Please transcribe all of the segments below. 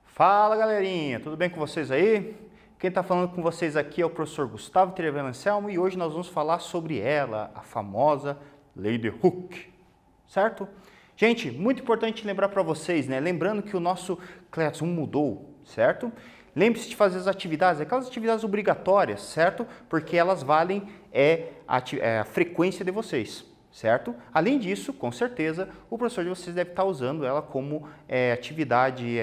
Fala galerinha, tudo bem com vocês aí? Quem está falando com vocês aqui é o professor Gustavo Trevano Anselmo e hoje nós vamos falar sobre ela, a famosa Lei de Hooke, certo? Gente, muito importante lembrar para vocês, né? Lembrando que o nosso Classroom mudou, certo? Lembre-se de fazer as atividades, aquelas atividades obrigatórias, certo? Porque elas valem a frequência de vocês, certo? Além disso, com certeza, o professor de vocês deve estar usando ela como atividade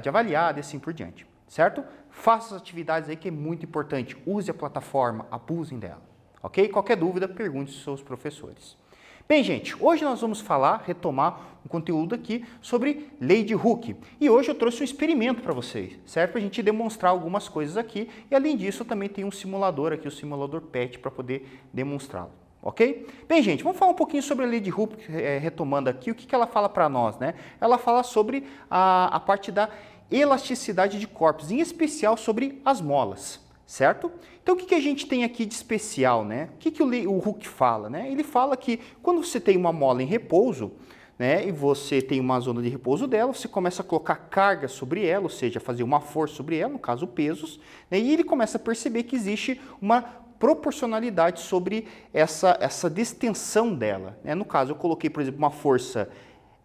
avaliada e assim por diante, certo? Faça as atividades aí que é muito importante, use a plataforma, abusem dela, ok? Qualquer dúvida, pergunte aos seus professores. Bem, gente, hoje nós vamos retomar um conteúdo aqui sobre Lei de Hooke. E hoje eu trouxe um experimento para vocês, certo? Para a gente demonstrar algumas coisas aqui. E além disso, eu também tenho um simulador aqui, o simulador PET, para poder demonstrá-lo, ok? Bem, gente, vamos falar um pouquinho sobre a Lei de Hooke, retomando aqui. O que ela fala para nós, né? Ela fala sobre a parte da elasticidade de corpos, em especial sobre as molas, certo? Então, o que a gente tem aqui de especial, né? O que o Hooke fala, né? Ele fala que quando você tem uma mola em repouso, né, e você tem uma zona de repouso dela, você começa a colocar carga sobre ela, ou seja, fazer uma força sobre ela, no caso pesos, né, e ele começa a perceber que existe uma proporcionalidade sobre essa distensão dela, né? No caso, eu coloquei, por exemplo, uma força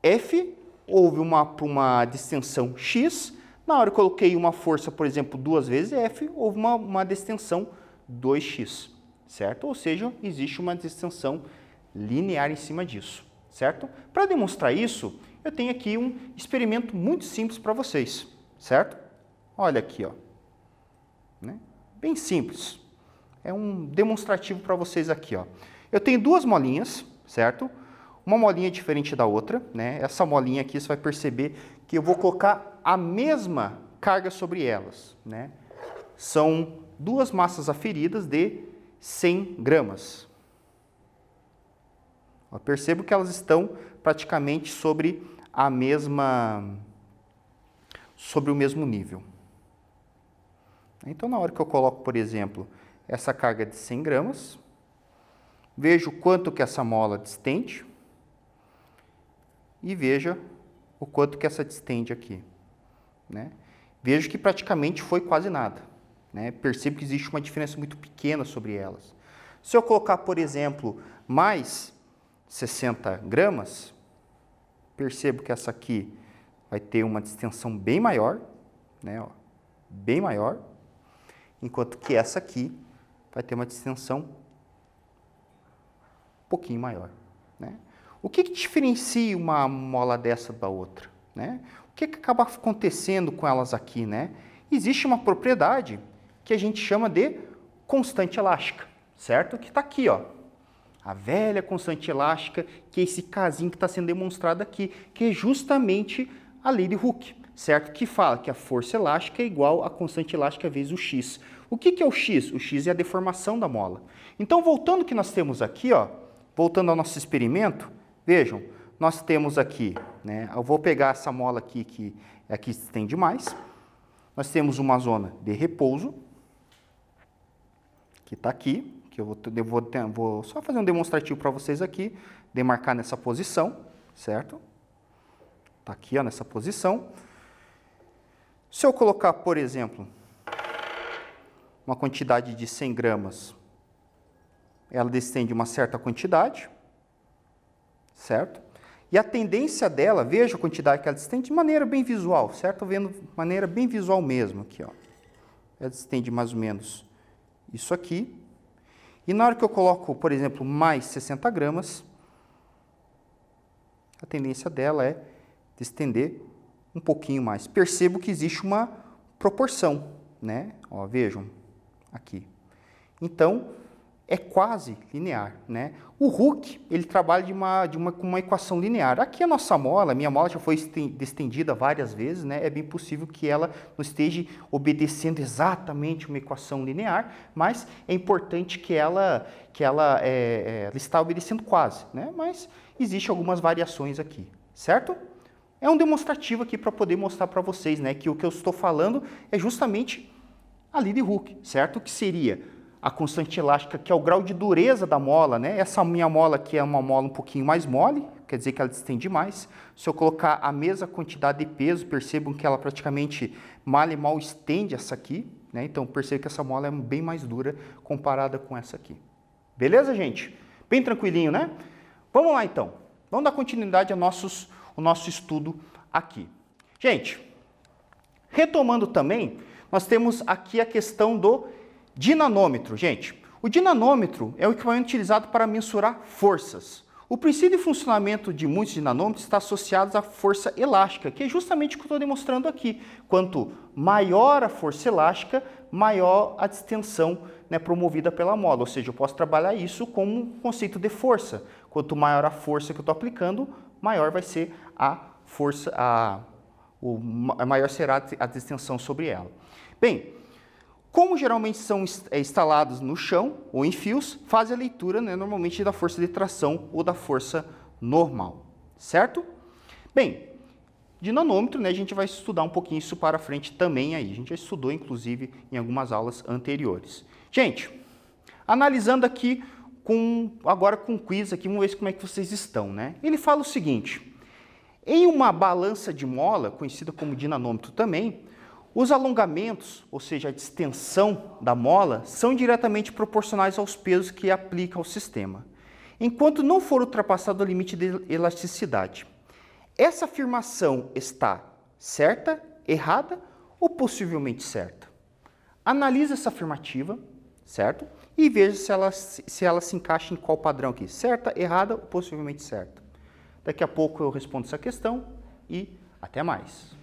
F, houve uma distensão X. Na hora que eu coloquei uma força, por exemplo, 2 vezes F, houve uma distensão 2x, certo? Ou seja, existe uma distensão linear em cima disso, certo? Para demonstrar isso, eu tenho aqui um experimento muito simples para vocês, certo? Olha aqui, ó, né? Bem simples. É um demonstrativo para vocês aqui, ó. Eu tenho 2 molinhas, certo? Uma molinha diferente da outra, né? Essa molinha aqui, você vai perceber que eu vou colocar a mesma carga sobre elas, né? São 2 massas aferidas de 100 gramas. Eu percebo que elas estão praticamente sobre o mesmo nível. Então, na hora que eu coloco, por exemplo, essa carga de 100 gramas, vejo quanto que essa mola distende e veja o quanto que essa distende aqui, né? Vejo que praticamente foi quase nada, né? Percebo que existe uma diferença muito pequena sobre elas. Se eu colocar, por exemplo, mais 60 gramas, percebo que essa aqui vai ter uma distensão bem maior, né? Ó, bem maior, enquanto que essa aqui vai ter uma distensão um pouquinho maior, né? O que diferencia uma mola dessa da outra, né? O que acaba acontecendo com elas aqui, né? Existe uma propriedade que a gente chama de constante elástica, certo? Que está aqui, ó. A velha constante elástica, que é esse casinho que está sendo demonstrado aqui, que é justamente a lei de Hooke, certo? Que fala que a força elástica é igual a constante elástica vezes o x. O que é o x? O x é a deformação da mola. Então, voltando ao que nós temos aqui, ó, voltando ao nosso experimento, vejam, nós temos aqui, né, eu vou pegar essa mola aqui que aqui se estende mais. Nós temos uma zona de repouso, que está aqui, que eu vou só fazer um demonstrativo para vocês aqui, demarcar nessa posição, certo? Está aqui, ó, nessa posição. Se eu colocar, por exemplo, uma quantidade de 100 gramas, ela distende uma certa quantidade, certo? E a tendência dela, veja a quantidade que ela distende de maneira bem visual, certo? Vendo de maneira bem visual mesmo aqui, ó. Ela distende mais ou menos isso aqui. E na hora que eu coloco, por exemplo, mais 60 gramas, a tendência dela é distender um pouquinho mais. Percebo que existe uma proporção, né? Ó, vejam aqui. Então, é quase linear, né? O Hooke, ele trabalha com uma equação linear. Aqui a nossa mola, a minha mola já foi estendida várias vezes, né? É bem possível que ela não esteja obedecendo exatamente uma equação linear, mas é importante que ela está obedecendo quase, né? Mas existem algumas variações aqui, certo? É um demonstrativo aqui para poder mostrar para vocês, né, que o que eu estou falando é justamente a lei de Hooke, certo? Que seria a constante elástica, que é o grau de dureza da mola, né? Essa minha mola aqui é uma mola um pouquinho mais mole, quer dizer que ela distende mais. Se eu colocar a mesma quantidade de peso, percebam que ela praticamente mal e mal estende essa aqui, né? Então, perceba que essa mola é bem mais dura comparada com essa aqui. Beleza, gente? Bem tranquilinho, né? Vamos lá, então. Vamos dar continuidade ao nosso estudo aqui. Gente, retomando também, nós temos aqui a questão do dinanômetro. Gente, o dinanômetro é o equipamento utilizado para mensurar forças. O princípio de funcionamento de muitos dinanômetros está associado à força elástica, que é justamente o que eu estou demonstrando aqui. Quanto maior a força elástica, maior a distensão, né, promovida pela mola. Ou seja, eu posso trabalhar isso como um conceito de força. Quanto maior a força que eu estou aplicando, maior vai ser a força, maior será a distensão sobre ela. Bem, como geralmente são instalados no chão ou em fios, faz a leitura, né, normalmente da força de tração ou da força normal, certo? Bem, dinanômetro, né, a gente vai estudar um pouquinho isso para frente também aí. A gente já estudou, inclusive, em algumas aulas anteriores. Gente, analisando aqui agora com o quiz aqui, vamos ver como é que vocês estão, né? Ele fala o seguinte: em uma balança de mola, conhecida como dinanômetro também, os alongamentos, ou seja, a distensão da mola, são diretamente proporcionais aos pesos que aplica ao sistema, enquanto não for ultrapassado o limite de elasticidade. Essa afirmação está certa, errada ou possivelmente certa? Analise essa afirmativa, certo? E veja se ela se encaixa em qual padrão aqui, certa, errada ou possivelmente certa. Daqui a pouco eu respondo essa questão e até mais.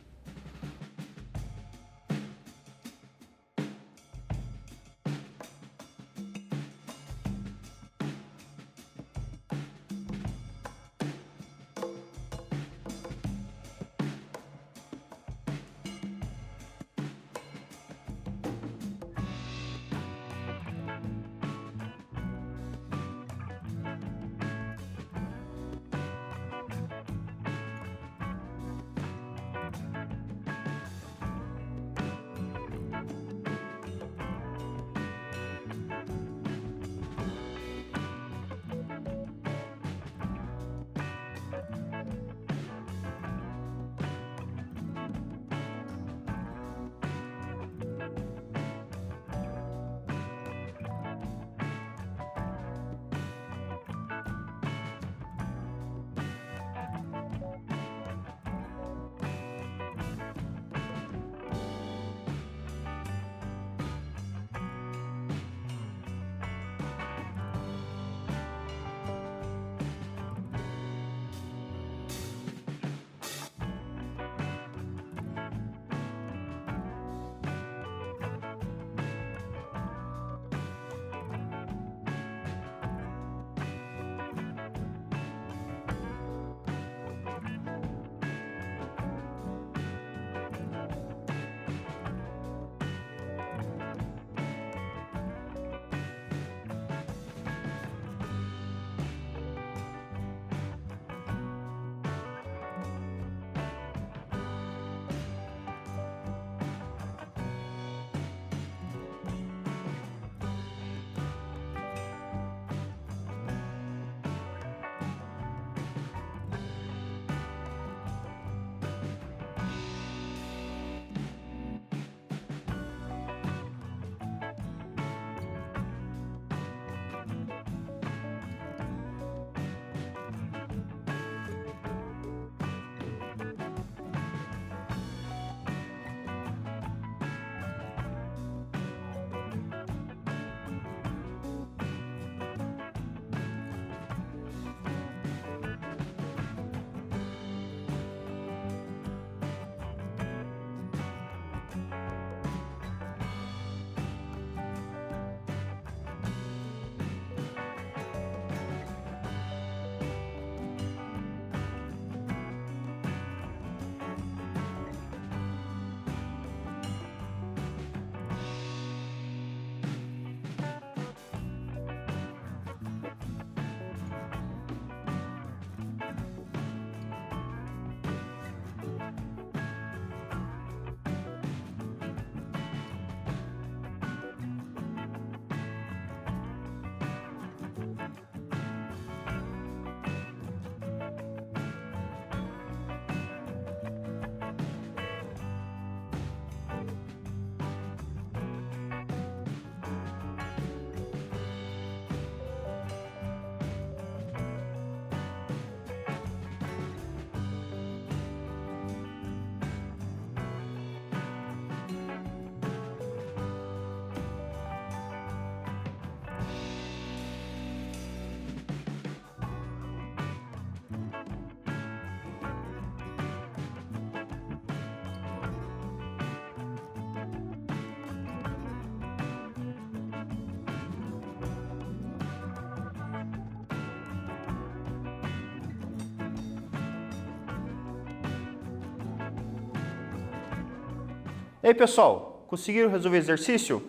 E aí, pessoal, conseguiram resolver o exercício?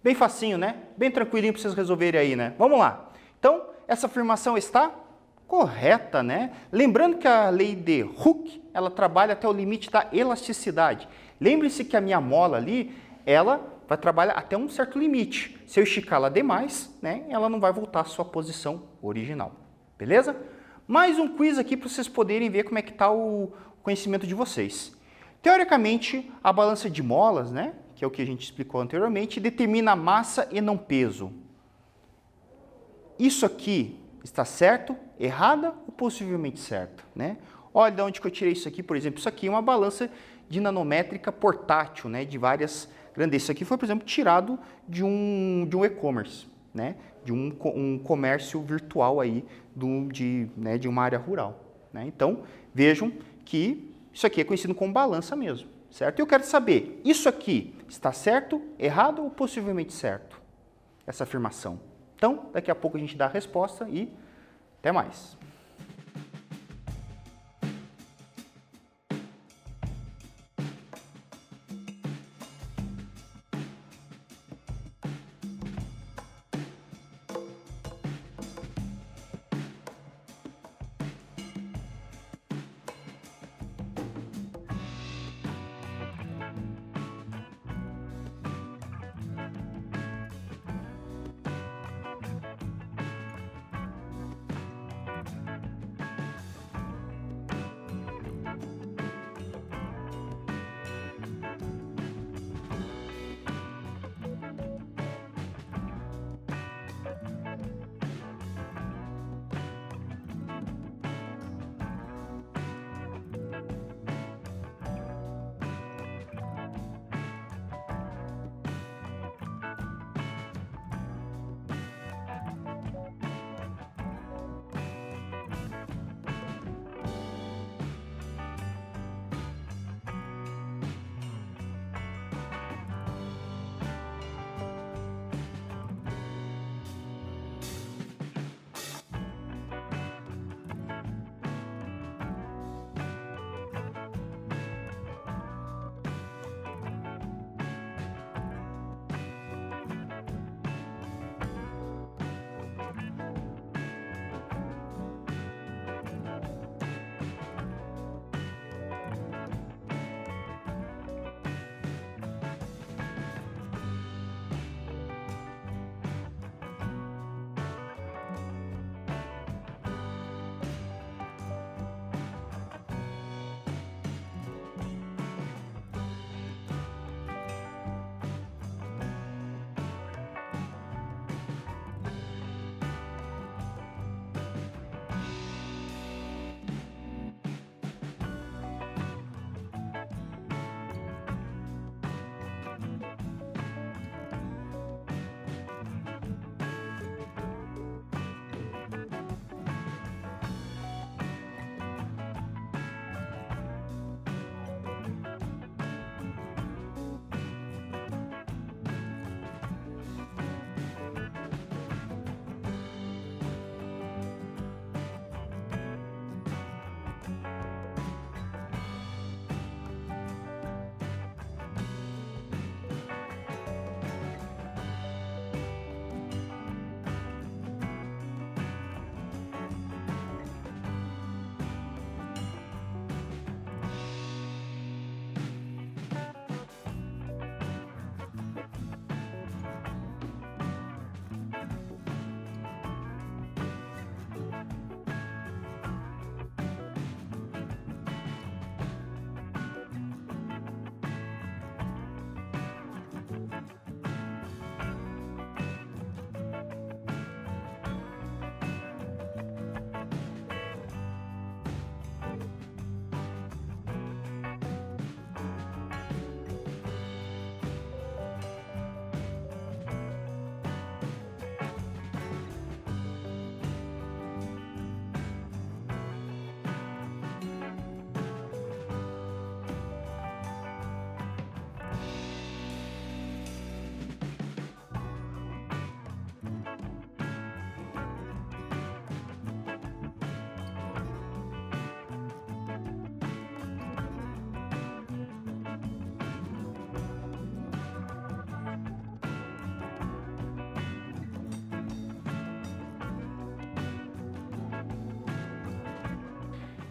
Bem facinho, né? Bem tranquilinho para vocês resolverem aí, né? Vamos lá. Então, essa afirmação está correta, né? Lembrando que a lei de Hooke, ela trabalha até o limite da elasticidade. Lembre-se que a minha mola ali, ela vai trabalhar até um certo limite. Se eu esticá-la demais, né, ela não vai voltar à sua posição original. Beleza? Mais um quiz aqui para vocês poderem ver como é que está o conhecimento de vocês. Teoricamente, a balança de molas, né, que é o que a gente explicou anteriormente, determina a massa e não peso. Isso aqui está certo, errada ou possivelmente certo, né? Olha de onde que eu tirei isso aqui, por exemplo, isso aqui é uma balança dinamométrica portátil, né, de várias grandezas. Isso aqui foi, por exemplo, tirado de um e-commerce, né, de um comércio virtual aí de uma área rural, né? Então, vejam que isso aqui é conhecido como balança mesmo, certo? E eu quero saber, isso aqui está certo, errado ou possivelmente certo? Essa afirmação. Então, daqui a pouco a gente dá a resposta e até mais.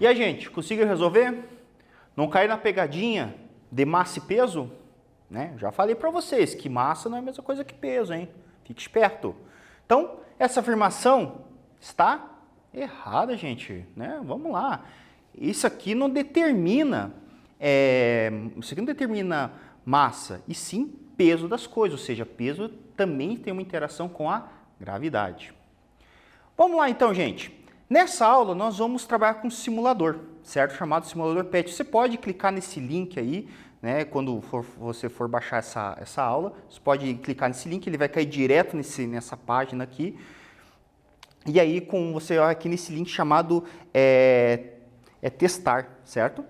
E aí, gente, conseguiu resolver? Não cair na pegadinha de massa e peso? Né? Já falei para vocês que massa não é a mesma coisa que peso, hein? Fique esperto. Então, essa afirmação está errada, gente. Né? Vamos lá. Isso aqui não determina, massa, e sim peso das coisas, ou seja, peso também tem uma interação com a gravidade. Vamos lá então, gente. Nessa aula nós vamos trabalhar com um simulador, certo? Chamado simulador PET. Você pode clicar nesse link aí, né? Quando você for baixar essa aula, você pode clicar nesse link, ele vai cair direto nessa página aqui. E aí você vai aqui nesse link chamado testar, certo?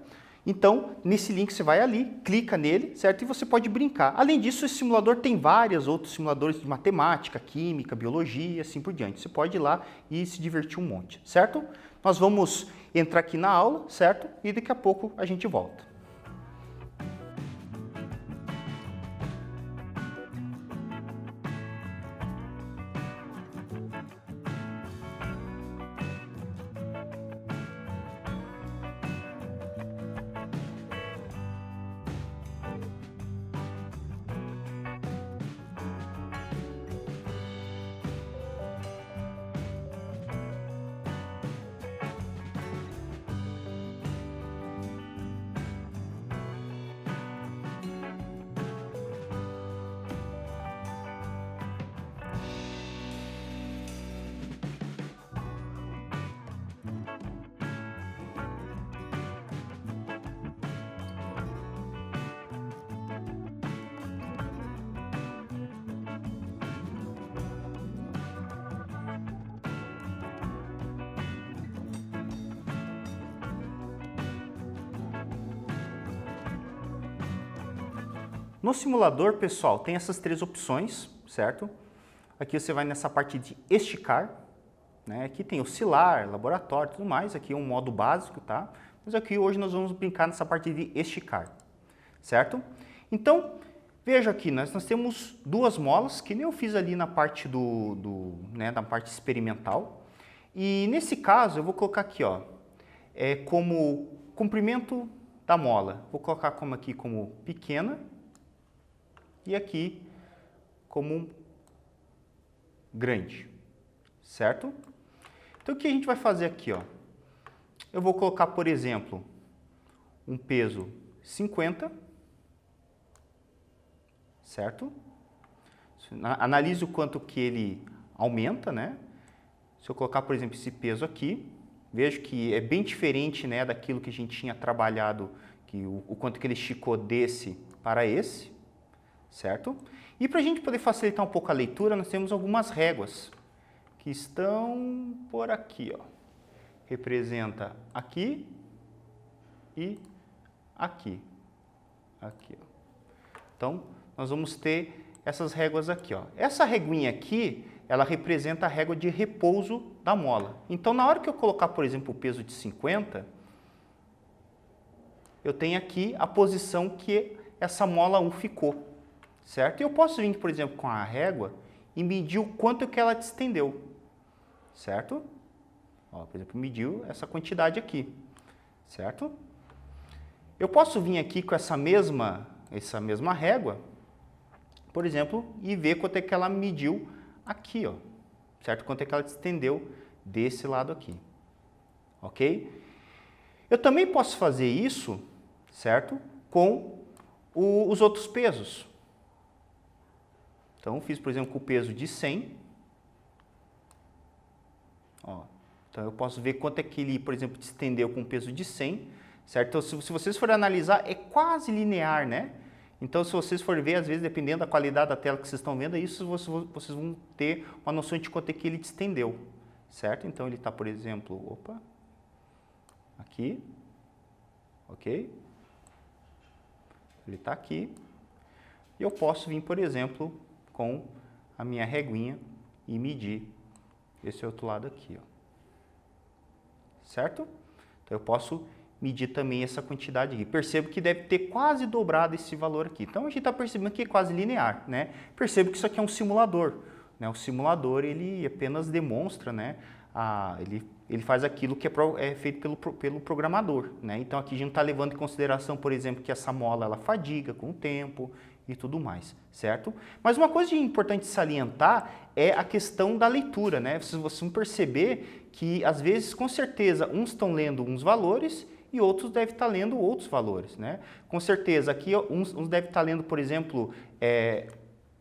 Então, nesse link você vai ali, clica nele, certo? E você pode brincar. Além disso, esse simulador tem vários outros simuladores de matemática, química, biologia, assim por diante. Você pode ir lá e se divertir um monte, certo? Nós vamos entrar aqui na aula, certo? E daqui a pouco a gente volta. No simulador, pessoal, tem essas três opções, certo? Aqui você vai nessa parte de esticar, né? Aqui tem oscilar, laboratório e tudo mais, aqui é um modo básico, tá? Mas aqui hoje nós vamos brincar nessa parte de esticar, certo? Então, veja aqui, nós temos duas molas, que nem eu fiz ali na parte na parte experimental. E nesse caso, eu vou colocar aqui, ó, como comprimento da mola. Vou colocar aqui como pequena, e aqui como grande, certo? Então, o que a gente vai fazer aqui, ó? Eu vou colocar, por exemplo, um peso 50, certo? Analise o quanto que ele aumenta, né? Se eu colocar, por exemplo, esse peso aqui, vejo que é bem diferente, né, daquilo que a gente tinha trabalhado, o quanto que ele esticou desse para esse, certo? E para a gente poder facilitar um pouco a leitura, nós temos algumas réguas que estão por aqui, ó. Representa aqui e aqui. Aqui, ó. Então, nós vamos ter essas réguas aqui, ó. Essa reguinha aqui, ela representa a régua de repouso da mola. Então, na hora que eu colocar, por exemplo, o peso de 50, eu tenho aqui a posição que essa mola 1 ficou. Certo? E eu posso vir, por exemplo, com a régua e medir o quanto que ela distendeu, certo? Ó, por exemplo, mediu essa quantidade aqui, certo? Eu posso vir aqui com essa mesma régua, por exemplo, e ver quanto é que ela mediu aqui, ó, certo? Quanto é que ela distendeu desse lado aqui, ok? Eu também posso fazer isso, certo? Com os outros pesos. Então, fiz, por exemplo, com o peso de 100. Ó, então, eu posso ver quanto é que ele, por exemplo, estendeu com o peso de 100, certo? Então, se vocês forem analisar, é quase linear, né? Então, se vocês forem ver, às vezes, dependendo da qualidade da tela que vocês estão vendo, isso vocês vão ter uma noção de quanto é que ele estendeu, certo? Então, ele está, por exemplo, aqui, ok? Ele está aqui. E eu posso vir, por exemplo, com a minha reguinha e medir esse outro lado aqui, ó. Certo? Então, eu posso medir também essa quantidade aqui. Percebo que deve ter quase dobrado esse valor aqui. Então, a gente está percebendo que é quase linear, né? Percebo que isso aqui é um simulador, né? O simulador, ele apenas demonstra, né, ele faz aquilo que é feito pelo programador, né? Então aqui a gente não está levando em consideração, por exemplo, que essa mola ela fadiga com o tempo e tudo mais, certo? Mas uma coisa importante salientar é a questão da leitura, né? Vocês vão perceber que às vezes, com certeza, uns estão lendo uns valores e outros devem estar lendo outros valores, né? Com certeza, aqui uns devem estar lendo, por exemplo,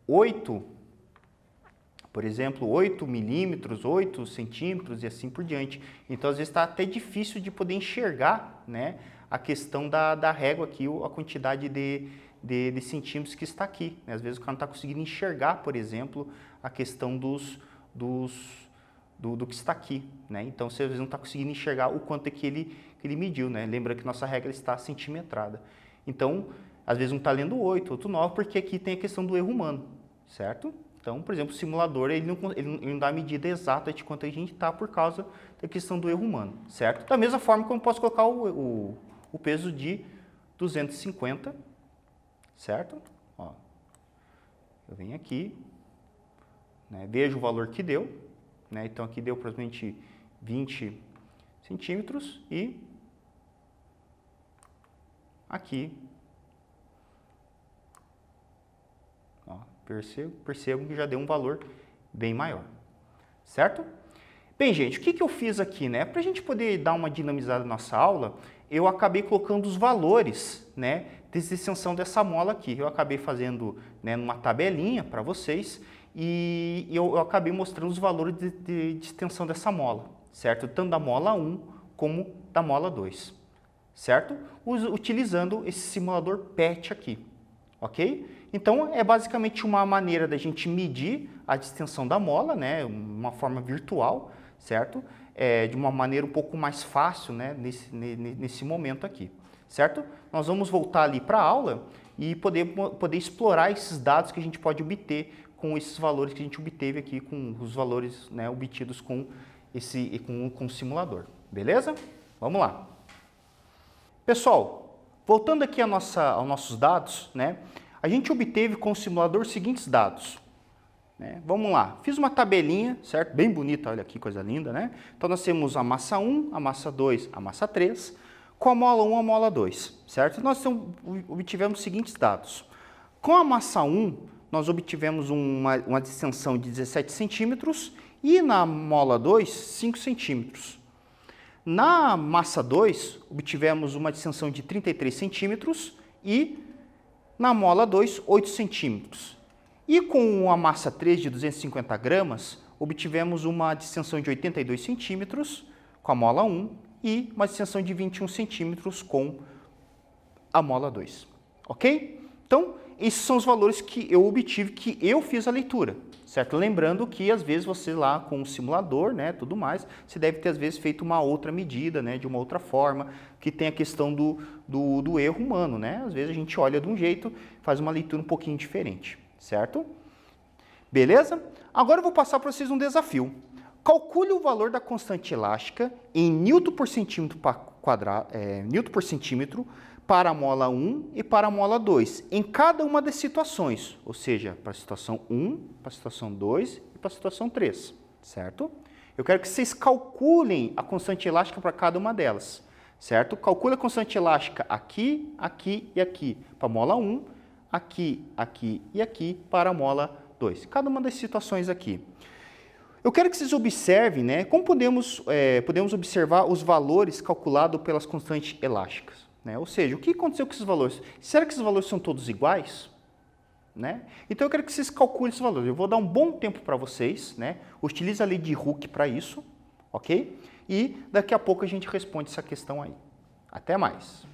8 milímetros, 8 centímetros e assim por diante. Então, às vezes, está até difícil de poder enxergar, né, a questão da régua aqui, a quantidade de centímetros que está aqui, né? Às vezes, o cara não está conseguindo enxergar, por exemplo, a questão do que está aqui, né? Então, você às vezes não está conseguindo enxergar o quanto é que ele mediu, né? Lembra que nossa régua está centimetrada. Então, às vezes um está lendo 8, outro 9, porque aqui tem a questão do erro humano, certo? Então, por exemplo, o simulador ele não dá a medida exata de quanto a gente está por causa da questão do erro humano, certo? Da mesma forma que eu posso colocar o peso de 250, certo? Ó, eu venho aqui, né, vejo o valor que deu, né? Então aqui deu aproximadamente 20 centímetros e aqui, ó, percebo que já deu um valor bem maior, certo? Bem, gente, o que eu fiz aqui, né? Para a gente poder dar uma dinamizada na nossa aula, eu acabei colocando os valores, né, de extensão dessa mola aqui. Eu acabei fazendo, né, numa tabelinha para vocês e eu acabei mostrando os valores de extensão dessa mola, certo? Tanto da mola 1 como da mola 2, certo? Utilizando esse simulador PET aqui, ok? Então, é basicamente uma maneira da gente medir a distensão da mola, né? Uma forma virtual, certo? De uma maneira um pouco mais fácil, né? Nesse momento aqui, certo? Nós vamos voltar ali para a aula e poder explorar esses dados que a gente pode obter com esses valores que a gente obteve aqui, com os valores, né, obtidos com o simulador, beleza? Vamos lá. Pessoal, voltando aqui aos nossos dados, né? A gente obteve com o simulador os seguintes dados, né? Vamos lá, fiz uma tabelinha, certo? Bem bonita, olha aqui, coisa linda, né? Então, nós temos a massa 1, a massa 2, a massa 3, com a mola 1, a mola 2, certo? Nós obtivemos os seguintes dados. Com a massa 1, nós obtivemos uma distensão de 17 centímetros e na mola 2, 5 centímetros. Na massa 2, obtivemos uma distensão de 33 centímetros e na mola 2, 8 centímetros. E com a massa 3 de 250 gramas, obtivemos uma distensão de 82 centímetros com a mola 1 e uma distensão de 21 centímetros com a mola 2. Ok? Então, esses são os valores que eu obtive, que eu fiz a leitura, certo? Lembrando que, às vezes, você lá com o simulador, né, tudo mais, você deve ter, às vezes, feito uma outra medida, né, de uma outra forma, que tem a questão do erro humano, né? Às vezes a gente olha de um jeito, faz uma leitura um pouquinho diferente, certo? Beleza? Agora eu vou passar para vocês um desafio. Calcule o valor da constante elástica em Newton por centímetro para a mola 1 e para a mola 2, em cada uma das situações, ou seja, para a situação 1, para a situação 2 e para a situação 3, certo? Eu quero que vocês calculem a constante elástica para cada uma delas, certo? Calcule a constante elástica aqui, aqui e aqui, para a mola 1, aqui, aqui e aqui para a mola 2, cada uma das situações aqui. Eu quero que vocês observem, né, como podemos observar os valores calculados pelas constantes elásticas. Né? Ou seja, o que aconteceu com esses valores? Será que esses valores são todos iguais? Né? Então eu quero que vocês calculem esses valores. Eu vou dar um bom tempo para vocês, né? Utilize a lei de Hooke para isso, ok? E daqui a pouco a gente responde essa questão aí. Até mais!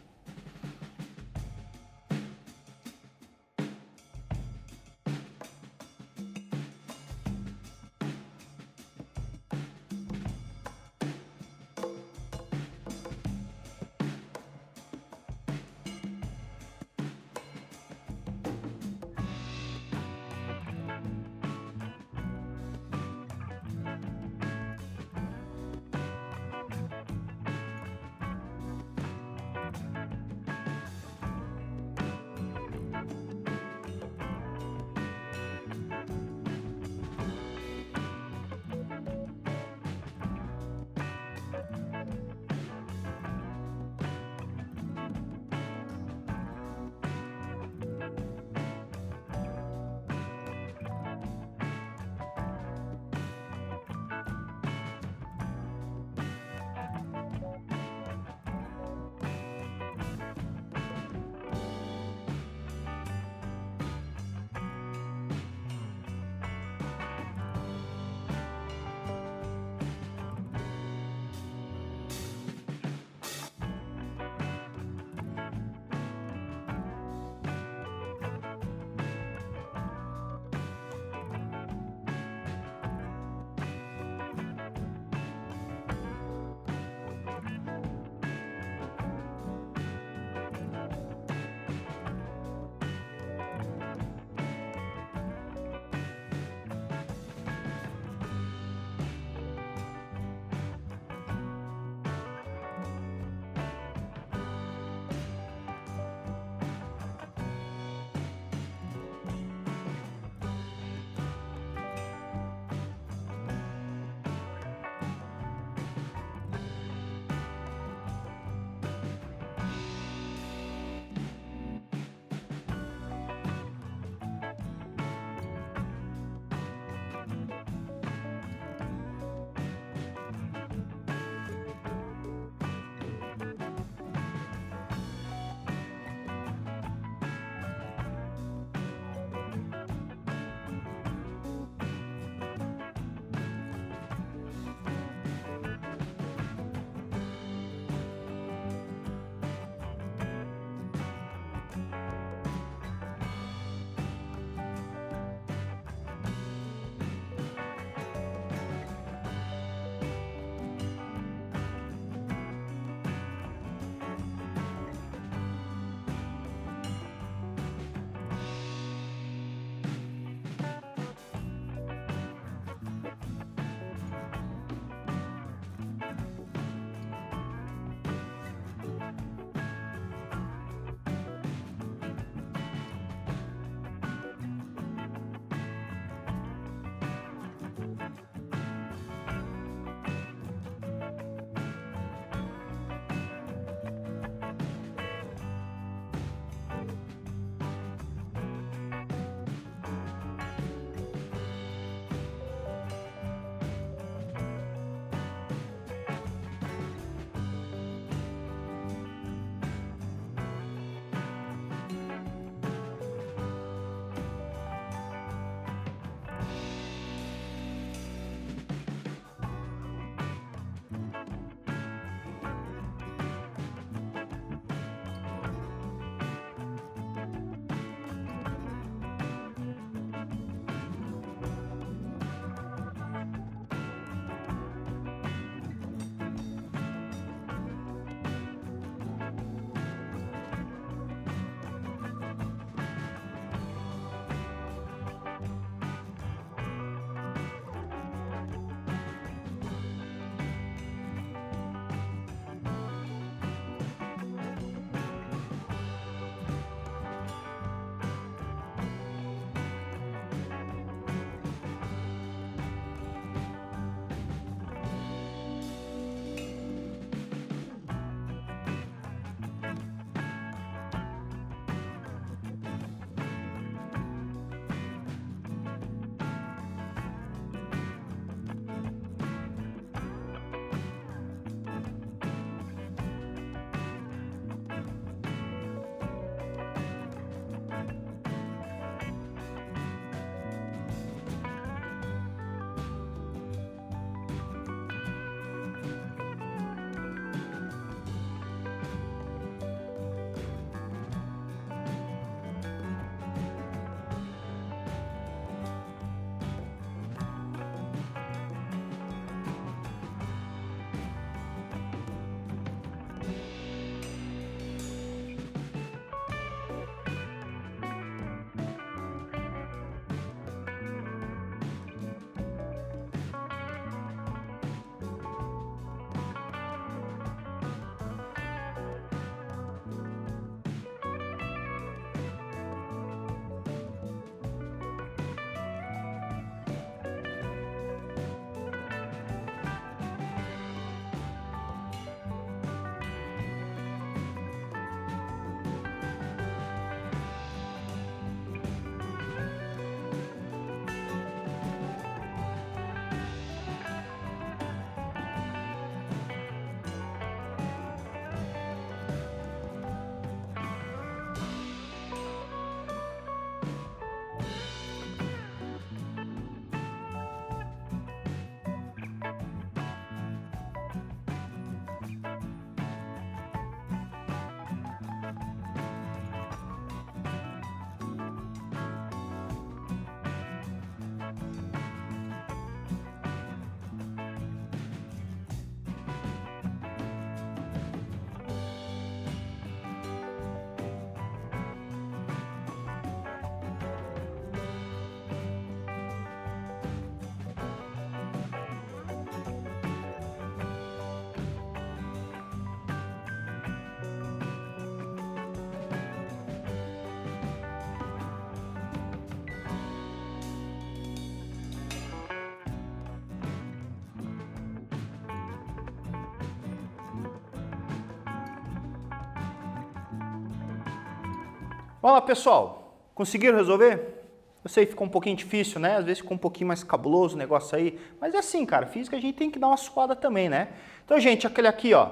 Vamos lá, pessoal. Conseguiram resolver? Eu sei que ficou um pouquinho difícil, né? Às vezes ficou um pouquinho mais cabuloso o negócio aí. Mas é assim, cara. Física a gente tem que dar uma suada também, né? Então, gente, aquele aqui, ó.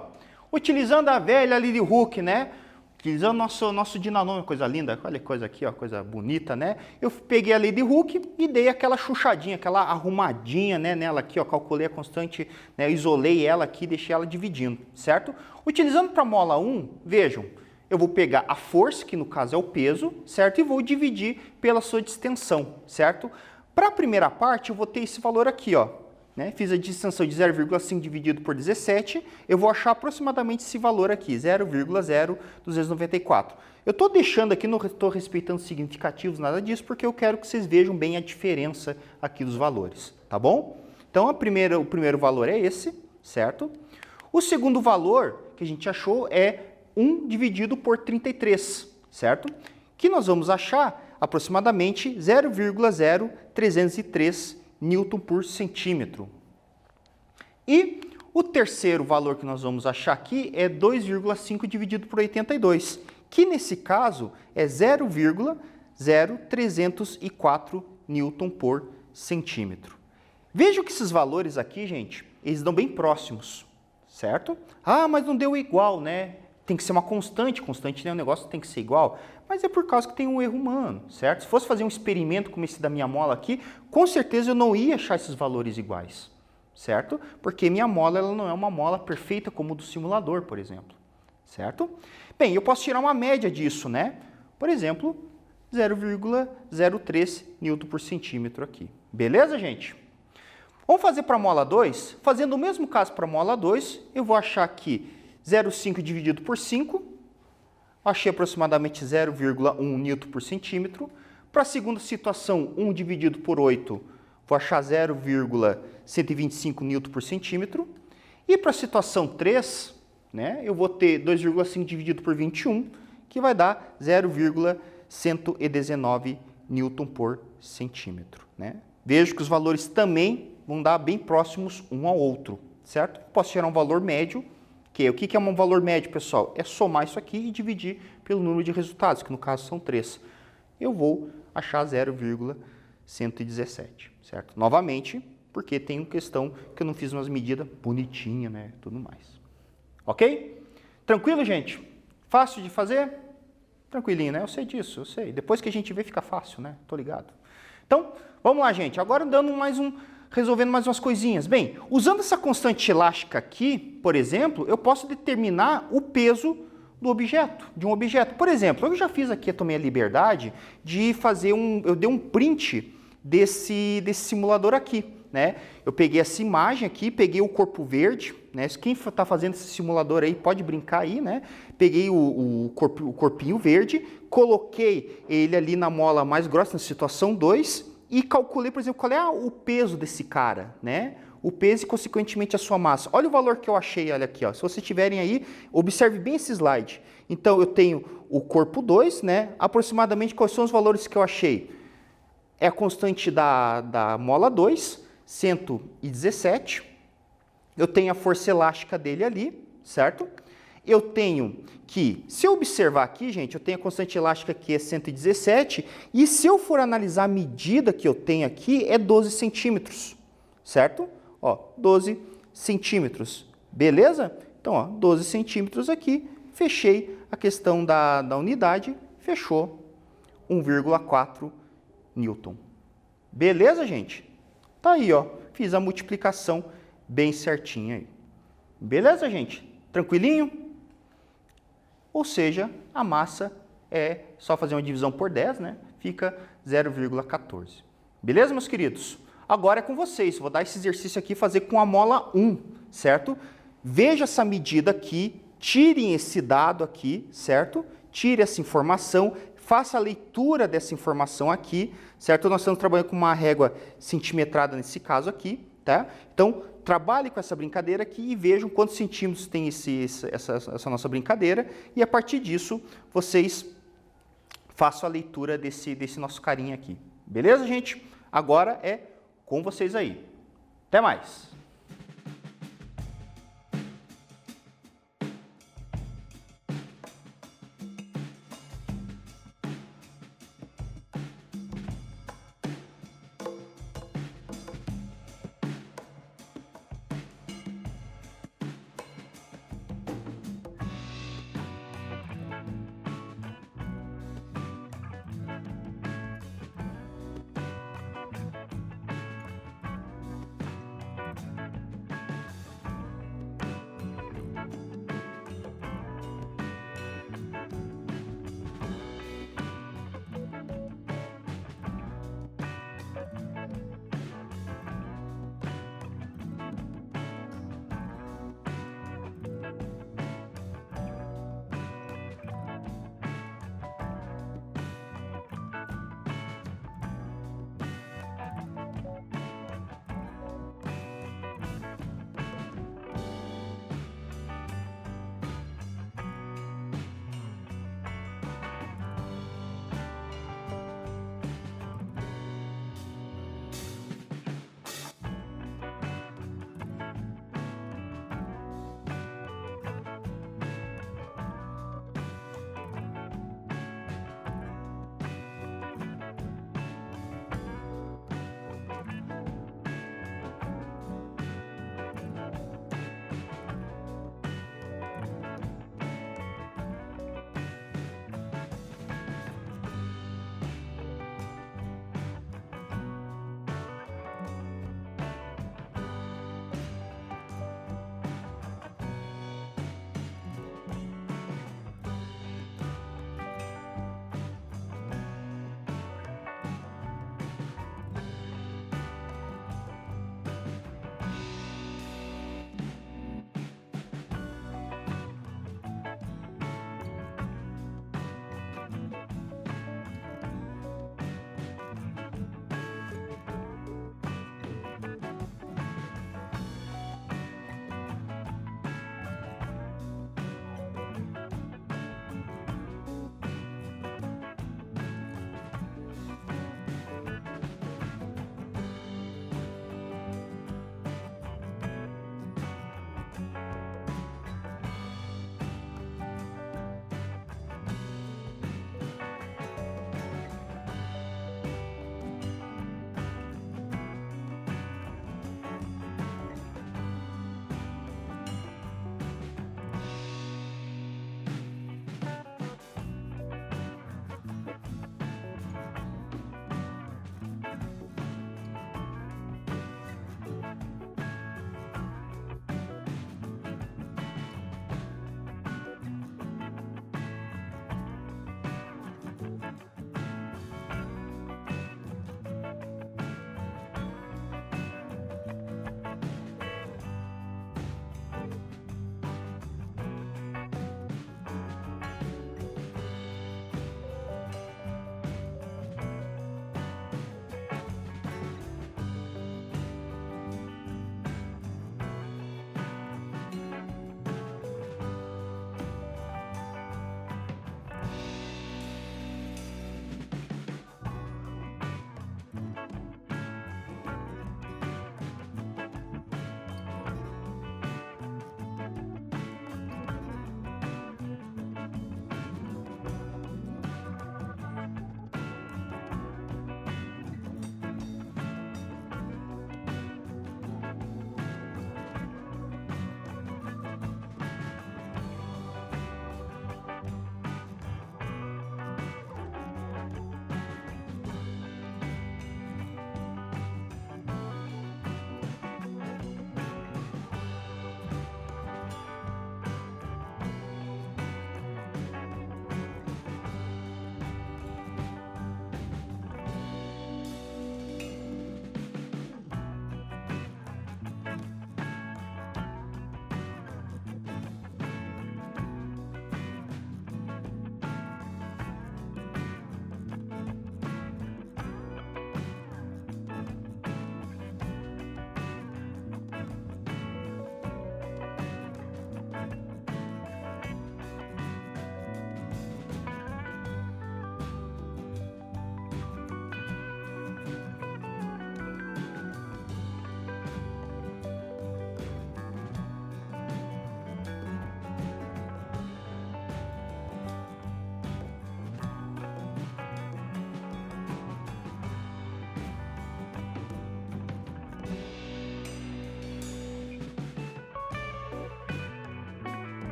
Utilizando a velha Lily Hook, né? Utilizando nosso dinanômetro, coisa linda. Olha que coisa aqui, ó. Coisa bonita, né? Eu peguei a Lily Hook e dei aquela chuchadinha, aquela arrumadinha, né? Nela aqui, ó. Calculei a constante, né? Isolei ela aqui, deixei ela dividindo, certo? Utilizando para mola 1, vejam. Eu vou pegar a força, que no caso é o peso, certo? E vou dividir pela sua distensão, certo? Para a primeira parte, eu vou ter esse valor aqui, ó. Né? Fiz a distensão de 0,5 dividido por 17, eu vou achar aproximadamente esse valor aqui, 0,0294. Eu estou deixando aqui, não estou respeitando significativos, nada disso, porque eu quero que vocês vejam bem a diferença aqui dos valores, tá bom? Então, o primeiro valor é esse, certo? O segundo valor que a gente achou é 1 dividido por 33, certo? Que nós vamos achar aproximadamente 0,0303 Newton por centímetro. E o terceiro valor que nós vamos achar aqui é 2,5 dividido por 82, que nesse caso é 0,0304 Newton por centímetro. Vejam que esses valores aqui, gente, eles dão bem próximos, certo? Ah, mas não deu igual, né? Tem que ser uma constante, né? O negócio tem que ser igual, mas é por causa que tem um erro humano, certo? Se fosse fazer um experimento como esse da minha mola aqui, com certeza eu não ia achar esses valores iguais, certo? Porque minha mola ela não é uma mola perfeita como do simulador, por exemplo, certo? Bem, eu posso tirar uma média disso, né? Por exemplo, 0,03 Newton por centímetro aqui. Beleza, gente? Vamos fazer para a mola 2? Fazendo o mesmo caso para a mola 2, eu vou achar aqui 0,5 dividido por 5, achei aproximadamente 0,1 Newton por centímetro. Para a segunda situação, 1 dividido por 8, vou achar 0,125 Newton por centímetro. E para a situação 3, né, eu vou ter 2,5 dividido por 21, que vai dar 0,119 Newton por centímetro. Né? Vejo que os valores também vão dar bem próximos um ao outro, certo? Posso tirar um valor médio. O que é um valor médio, pessoal? É somar isso aqui e dividir pelo número de resultados, que no caso são 3. Eu vou achar 0,117, certo? Novamente, porque tem questão que eu não fiz umas medidas bonitinhas, né? Tudo mais. Ok? Tranquilo, gente? Fácil de fazer? Tranquilinho, né? Eu sei disso, eu sei. Depois que a gente vê, fica fácil, né? Tô ligado. Então, vamos lá, gente. Agora resolvendo mais umas coisinhas. Bem, usando essa constante elástica aqui, por exemplo, eu posso determinar o peso do objeto, de um objeto. Por exemplo, eu já fiz aqui, eu tomei a liberdade de fazer eu dei um print desse simulador aqui, né? Eu peguei essa imagem aqui, peguei o corpo verde, né? Quem está fazendo esse simulador aí pode brincar aí, né? Peguei o corpinho verde, coloquei ele ali na mola mais grossa, na situação 2, e calculei, por exemplo, qual é o peso desse cara, né? O peso e, consequentemente, a sua massa. Olha o valor que eu achei, olha aqui, ó. Se vocês tiverem aí, observe bem esse slide. Então, eu tenho o corpo 2, né? Aproximadamente, quais são os valores que eu achei? É a constante da mola 2, 117. Eu tenho a força elástica dele ali, certo? Eu tenho que, se eu observar aqui, gente, eu tenho a constante elástica aqui é 117, e se eu for analisar a medida que eu tenho aqui, é 12 centímetros, certo? Ó, 12 centímetros, beleza? Então, ó, 12 centímetros aqui, fechei a questão da unidade, fechou 1,4 Newton. Beleza, gente? Tá aí, ó, fiz a multiplicação bem certinha aí. Beleza, gente? Tranquilinho? Ou seja, a massa é só fazer uma divisão por 10, né? Fica 0,14. Beleza, meus queridos? Agora é com vocês. Vou dar esse exercício aqui e fazer com a mola 1, certo? Veja essa medida aqui, tirem esse dado aqui, certo? Tire essa informação, faça a leitura dessa informação aqui, certo? Nós estamos trabalhando com uma régua centimetrada nesse caso aqui, tá? Então, trabalhe com essa brincadeira aqui e vejam quantos centímetros tem essa nossa brincadeira, e a partir disso vocês façam a leitura desse nosso carinha aqui. Beleza, gente? Agora é com vocês aí. Até mais!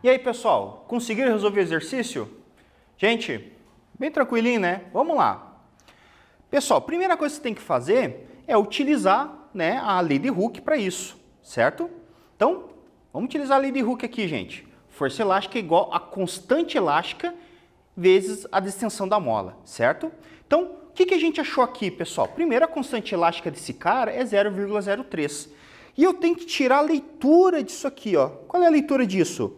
E aí, pessoal, conseguiram resolver o exercício? Gente, bem tranquilinho, né? Vamos lá. Pessoal, primeira coisa que você tem que fazer é utilizar, né, a lei de Hooke para isso, certo? Então, vamos utilizar a lei de Hooke aqui, gente. Força elástica é igual a constante elástica vezes a distensão da mola, certo? Então, o que a gente achou aqui, pessoal? Primeiro, a constante elástica desse cara é 0,03. E eu tenho que tirar a leitura disso aqui, ó. Qual é a leitura disso?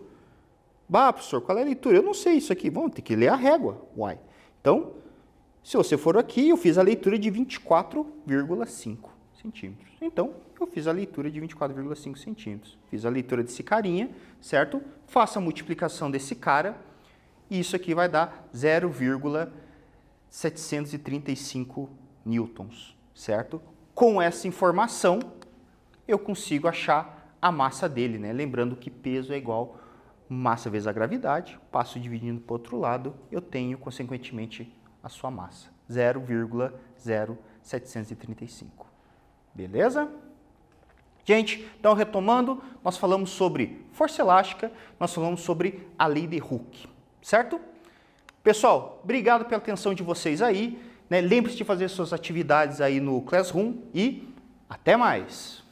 Bah, professor, qual é a leitura? Eu não sei isso aqui. Vamos ter que ler a régua. Uai. Então, se você for aqui, eu fiz a leitura de 24,5 centímetros. Então, eu fiz a leitura de 24,5 centímetros. Fiz a leitura desse carinha, certo? Faço a multiplicação desse cara e isso aqui vai dar 0,735 newtons, certo? Com essa informação, eu consigo achar a massa dele, né? Lembrando que peso é igual massa vezes a gravidade. Passo dividindo para o outro lado, eu tenho, consequentemente, a sua massa. 0,0735. Beleza? Gente, então retomando, nós falamos sobre força elástica, nós falamos sobre a lei de Hooke, certo? Pessoal, obrigado pela atenção de vocês aí, né? Lembre-se de fazer suas atividades aí no Classroom e até mais!